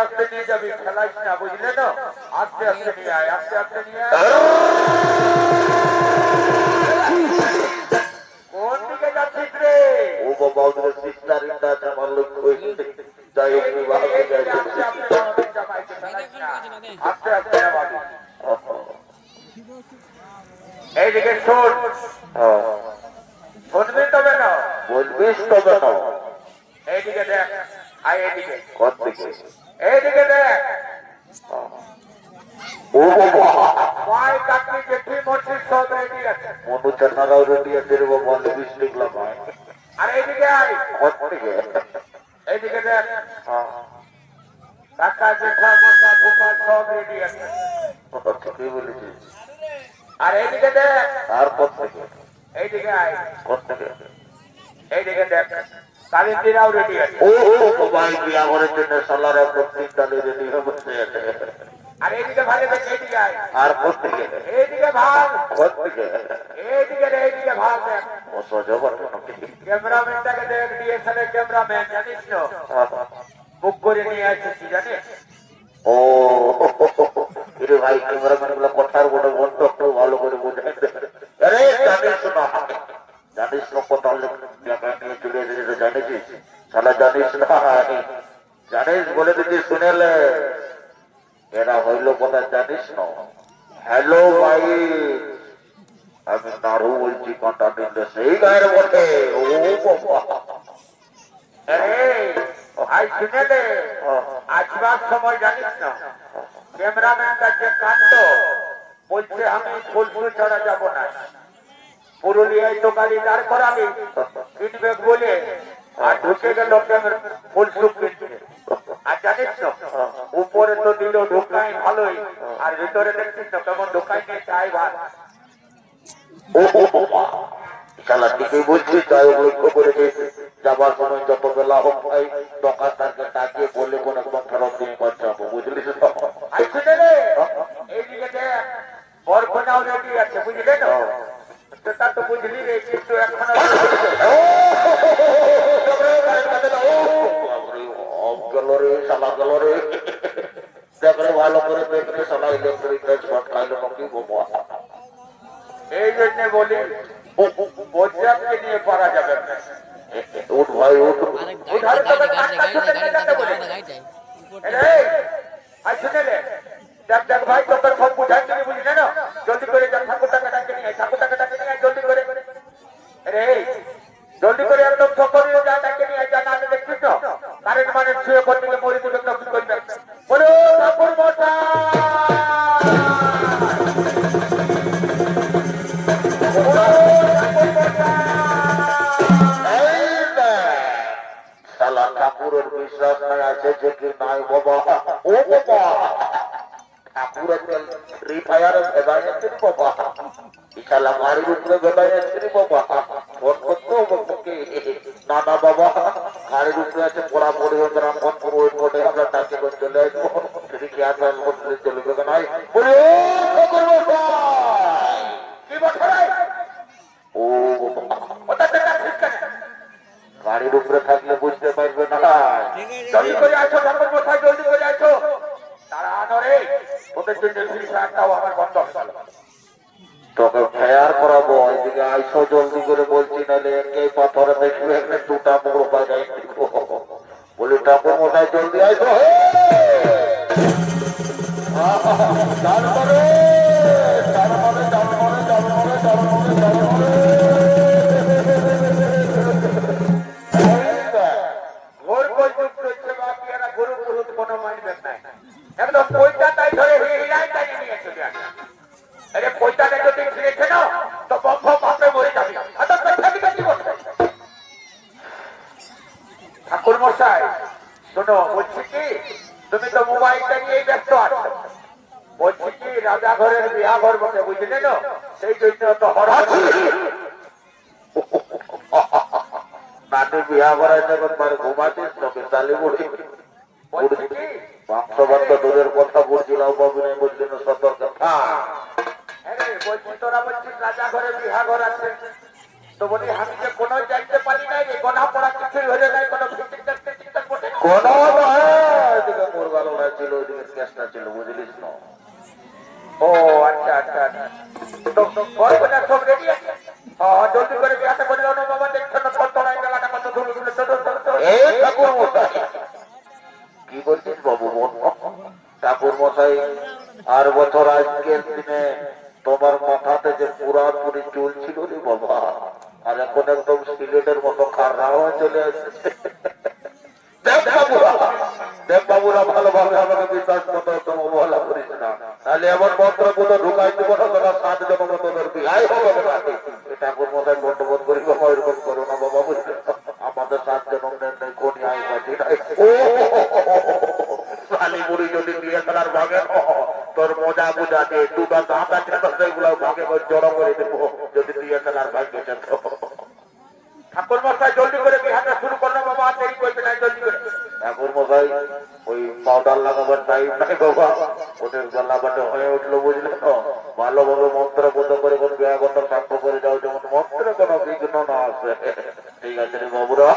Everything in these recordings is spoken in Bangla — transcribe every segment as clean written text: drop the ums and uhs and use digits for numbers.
আস্তে নিয়ে যাবি, খেলাইস না, বুঝলে তো? আস্তে আস্তে নিয়ে আয়, আস্তে আস্তে নিয়ে আয়। কোন দিকে যাচ্ছিস রে? ও বাবা, ওদের সিস্টারিটা আছে, আমার লক্ষ্য হয়েছে। যাই হোক, বিবাহ হয়ে গেছে। আস্তে আস্তে যাওয়াবি, জামাইকে খেলাইস না, আস্তে আস্তে যাওয়াবি। এইদিকে শোন, শুনবি তবে না, বলবিস তবে না। এইদিকে দেখ, আয় এইদিকে, কোন দিকে? এইদিকে দেখ। ও বাবা, মায় কাটনি জেঠি মসজিদ সব রেডি আছে। মনু চান্নারাও রেডি আছে রে বাবা, লিপিস দেখলাম। আর এইদিকে আয়, কোন দিকে? এইদিকে দেখ, কাকা জেঠা মশা ফুফা সব রেডি আছে। ঠিকই বলেছিস। আর এইদিকে দেখ, আর কোন দিকে? এইদিকে আয়, কোন দিকে? এইদিকে দেখ, কালিন্দিরাও রেডি আছে। ও বাবা, বিয়া করার জন্য সালারা প্রত্যেক দালে রেডি হয়ে বসে আছে। আর এইদিকে ভালো দেখ, এইদিকে আয়, আর কোন দিকে? এইদিকে ভাগ, কোন দিকে? এইদিকে রে, এইদিকে ভাগ দেখ। ও সজবা ক্যামেরাম্যানটাকে দেখ, ডিএসএলআর ক্যামেরাম্যান, জানিস না? বুক করে নিয়ে আসছি, জানিস? ও রে ভাই, ক্যামেরাম্যান গুলো কথার বড় বন্ধ একটু ভালো করে বোঝাই দে। আরে জানিস না, জানিস না কথা নিয়ে চলে এসেছে, জানিস সালা, জানিস না, জানিস বলে দিদি শুনেলে এরা হইল কথা, জানিস না? হ্যালো ভাই, আমি নাড়ু বলছি, কাঁটা নিলে সেই গায়ের বটে। ও বাবা, আরে ভাই শুনে দে, আসবার সময় জানিস না, ক্যামেরাম্যানটা যে কাণ্ড বলছে, আমি ফুলপুর ছাড়া যাবো না, পুরুলিয়ায় তো গাড়ি দাঁড় করাবি কিনবে বলে, আর ঢুকে গেল ফুলসুপ কিনতে। আর জানিস তো, উপরে তো দিল ঢোকাই ভালোই, আর ভিতরে দেখছিস তো কেমন ঢোকাই নিয়ে চাই ভাত। ও বাবা, শালা ঠিকই বলছিস। তাই লক্ষ্য করে যাবার সময় যত বেলা হোক ভাই, দোকানদারকে ডাকিয়ে বললে কোনো একদম ফেরত দিয়ে পৌঁছাবো, বুঝলিস তো? আর শুনে রে, এইদিকে দেখ, বরকনাও রেডি আছে, বুঝলে তো? সেটা তো বুঝলি রে, কিন্তু এখনো গেল রে, শালা গেল রে। দেখলে ভালো করে দেখলে, শালা ইলেকট্রিক শর্ট খাইলো নাকি বাবা। এই জন্য বলি, বজ্রাতকে নিয়ে পারা যাবে না। উঠ ভাই, উঠ। উঠালে তবে কাটটা ছুটে নিয়ে যেতে বলে। রে, আর শুনে রে, দেখ দেখ ভাই, তোকে সব বুঝাই দিবি, বুঝলি না? জলদি করে যা, ঠাকুরটাকে ডাকে নিয়ে আয়, ঠাকুরটাকে ডাকে নিয়ে আয়, জলদি করে। রে, জলদি করে একদম সকলে যা, ডাকে নিয়ে আয়, যা, না দেখছিস তো কারেন্ট মানে ছুঁয়ে করতে গেলে মরে দিলে কি করবে? বলো ঠাকুর মশাই, শালা ঠাকুরের বিশ্বাস নাই আছে যে কি নাই বাবা। ও বাবা, ঠাকুরের রিফায়ারে ভেদাই আছে বাবা, শালা বাড়ির উপরে ভেদাই আছে বাবা। ফোন করতে হবে না না বাবা, গাড়ির উপরে আছে, পড়া পড়ে গ্রাম ফোন করে ওই কোটে আমরা ডাকে করে চলে আসবো। যদি কি আর চলবে নাই বলে কি বছর ও গাড়ির উপরে থাকলে বুঝতে পারবে না। জলদি করে আসো ঠাকুর মশাই, জলদি করে আসো, তাড়ানো রে, ওদের জন্য ফিল্টারটাও আমার বন্ধ হয়ে গেল। তোকে ফেয়ার করাবো, এদিকে আইসো জলদি করে বলছি, নাহলে একেই পাথরে দেখবে একটা দুটা মোড় বাজাই দিব। বলি ঠাকুর মশাই জলদি আইসো। চাল করে, চাল করে, চাল করে, চাল করে, চাল করে, চাল করে। ঘোর কই যুগ রয়েছে বাকি, এরা গরু পুরুত কোনো মানবে না, একদম পয়সাটাই ধরে হিরাই টাই নিয়ে চলে আসে। আরে পয়সাটা যদি ছিঁড়েছে না, তো বম্ব বাপে মরে যাবি। ঠাকুর মশাই শোনো, বলছি কি, তুমি তো মোবাইলটা নিয়েই ব্যস্ত আছো। বলছি কি, রাজা ঘরের বিয়া ঘর বসে, বুঝলে না? সেই জন্য তো নাটে বিয়া করাই যখন মানে ঘুমাতিস তোকে চালি বুড়ি মাংসবান্ধ দূরের কথা বলছিলাম, বাবু নেই বলছিল সতর্ক। বলছি তোরা বলছিস রাজা ঘরের বিয়া ঘর আছে, তো বলি আমি যে কোনো যাইতে পারি নাই, গোনা পড়া কিছুই হয়ে নাই, কোনো কোনো মোর গেল নাই ছিল ওইদিকে কেসটা ছিল বুঝলিস না। ও আচ্ছা আচ্ছা আচ্ছা। তো বরকনে সব রেডি আছে? জলদি করে বিয়াটা করে দাও না বাবা, দেখছো না তলায় মেলাটা কত ধুলো ধুলো এই ঠাকুর মশাই কি বলছিস বাবু বল। ঠাকুর মশাই আর বছর আজকের দিনে তোমার মাথাতে যে পুরাপুরি চুল ছিল রে বাবা, আর এখন একদম সিলেটের মতো খাররা হয়ে চলে এসেছে। দেব বাবুরা ভালোভাবে আমাকে বিশ্বাস করতে তুমি অবহেলা করিস না, তাহলে এমন মন্ত্রগুলো ঢুকাই দিব না তোরা 7 জনের মতো তোর বিয়ে হবে না। ঠাকুর মশাই বন্ধ করি বাবা, এরকম করো না বাবা বুঝলে, আমাদের 7 জনের নেই কোনি আয় বাজি নাই। শালি বুড়ি যদি বিয়ে করার ভাগে তোর মজা বুঝা দিয়ে দুটা দাঁত আছে সেগুলো ভাগে জড়ো করে দেবো যদি বিয়ে করার ভাগ্যে যেত। ঠাকুর মশাই জলদি করে বিহাটা শুরু করো বাবা, দেরি করবে না, জলদি করে। ঠাকুর মশাই ওই পাউডার লাগাবার টাইম নাই বাবা, ওদের গলা বাটে হয়ে উঠলো বুঝলে তো, ভালোভাবে মন্ত্র বোধ করে কোন বিয়াগত সাক্ষ্য করে যাও যেমন মন্ত্রে কোনো বিঘ্ন না আসে। ঠিক আছে রে বাবুরা।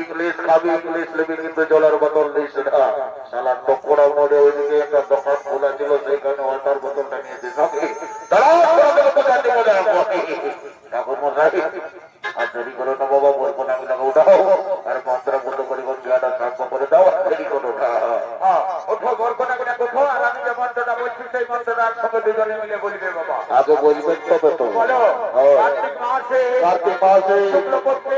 ইংলিশ খাবি ইংলিশ নেবি কিন্তু জলের বোতল দিস না। সালা টকরা মোড়ে ওইদিকে একটা দোকান খোলা ছিল সেইখানে ওয়াটার বোতলটা নিয়ে দিস। ঠাকুর মশাই আর দেরি করো না বাবা, বলবো না আমি টাকা উঠাও আর মন্ত্র বন্ধ করে বিয়াটা সাক্ষ্য করে দাও, আর দেরি করো না। ওঠো বরকনে করে ওঠো, আর আমি যে মন্ত্রটা বলছি সেই মন্ত্রটার সঙ্গে দুজনে মিলে বলবে বাবা। আগে বলবেন তবে তো। বলো কার্তিক মাসে শুক্লপক্ষে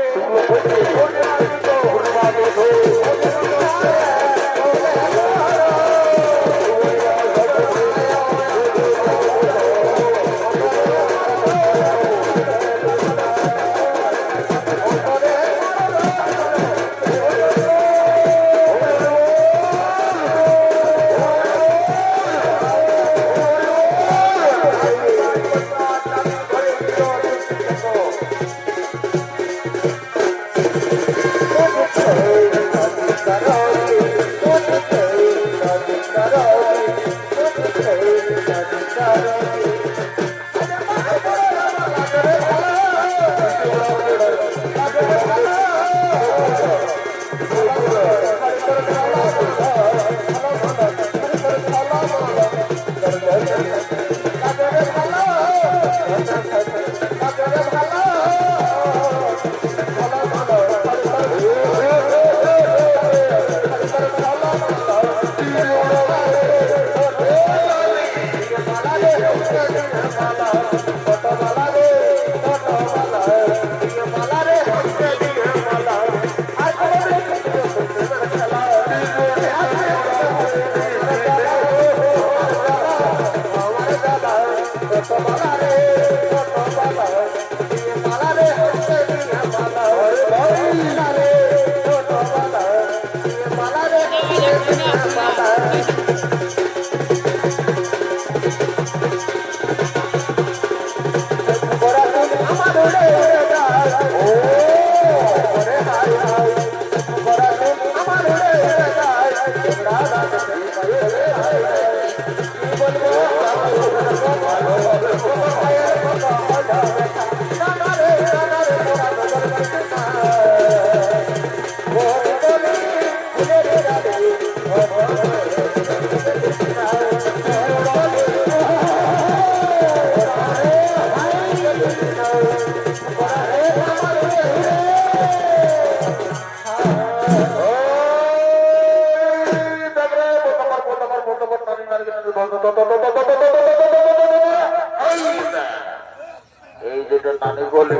এই যেটা নানি বলে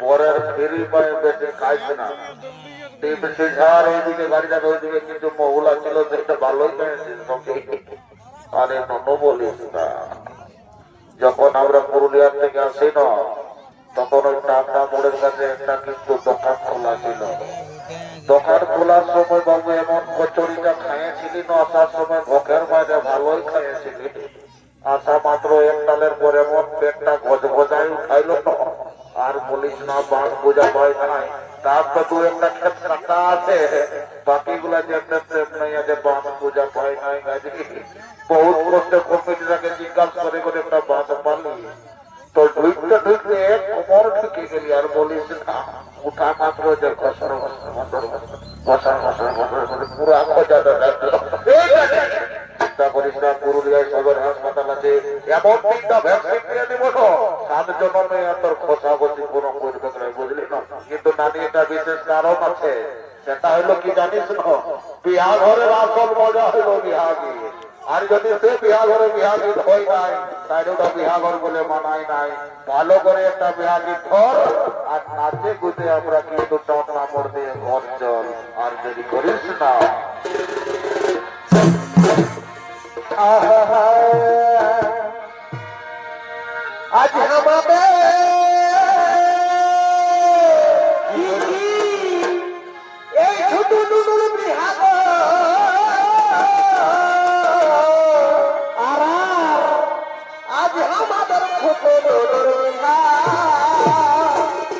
পরের ফেরি পায়ে বেশি খাইছে না, ওইদিকে গাড়িটা ওইদিকে কিন্তু মহুলা ছিল সেটা ভালোই আরে নন বলিস না। যখন আমরা পুরুলিয়ার থেকে আসি না তখন ওই টাটা মোড়ের কাছে একটা কিন্তু দোকান খোলা ছিল, দোকান খোলার সময় বাবু এমন কচুরিটা খাইয়েছিলি না, আসার সময় ভোগের বাইরে ভালোই খাইয়েছিলি। আসা মাত্র এক ডালের পর এমন পেটটা গজগজায় উঠাইল না, আর বলিস না বাঁধ বোঝা পাই নাই। তার তো দু একটা ক্ষেত কাটা আছে, বাকিগুলা যেমন তেমনি আছে, বাঁধ বোঝা পাই নাই। বহুত কষ্টে কমিটিটাকে জিজ্ঞাসা করে করে একটা বাঁধ পালি, তো ঢুকতে ঢুকতে কোমর ঢুকে গেলি, আর বলিস না উঠা মাত্র যে ঘসর ঘসর ঘসর ঘসর ঘসর ঘসর ঘসর পুরা খোঁজাটা লাগলো। চিন্তা করিস না, পুরুলিয়ায় সদর হাসপাতাল আছে, এমন 3টা ভ্যাকসিন দিয়ে দিব না 7 জনমে তোর খোসা বসি কোনো করবে না, বুঝলি না। কিন্তু নানি এটা বিশেষ কারণ আছে, সেটা হলো কি জানিস না, বিহা ঘরের আসল মজা হলো বিহাগি। আর যদি সে বিহাঘরে বিহাগি হয় নাই, তাই ওটা বিহাঘর বলে মানায় নাই। ভালো করে একটা বিহাগি ধর, আর নাচে গুজে আমরা কিন্তু টপ কাপড় দিয়ে ঘর চল, আর যদি করিস না। আজ আমাদের এই ছোট নুনুর বিহাগ, আর আজ আমাদের ছোট নুনুর বিহাগ,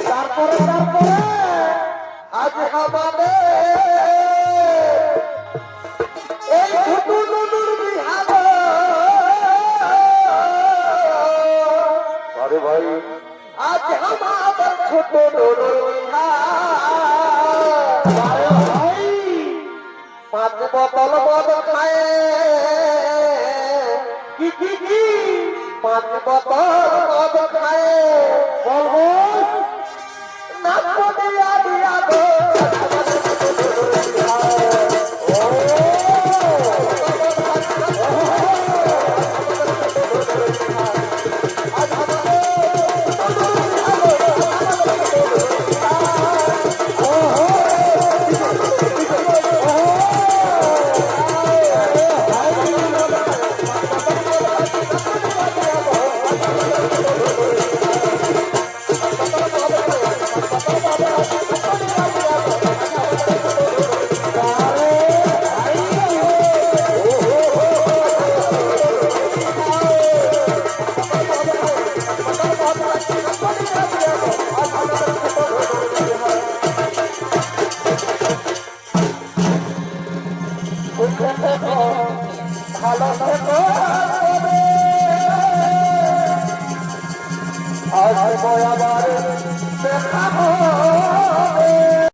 তারপরে আজ আমাদের এই ছোট নুনুর বিহাগ। আরে ভাই আজ আমাদের ছোট নুনুর বিহাগ, 5 বোতল মদ খায়, কি 5 বোতল মদ খায়, বলবো না দিয়া দিয়া গো। ভালো থেকো, আসবো আবার দেখা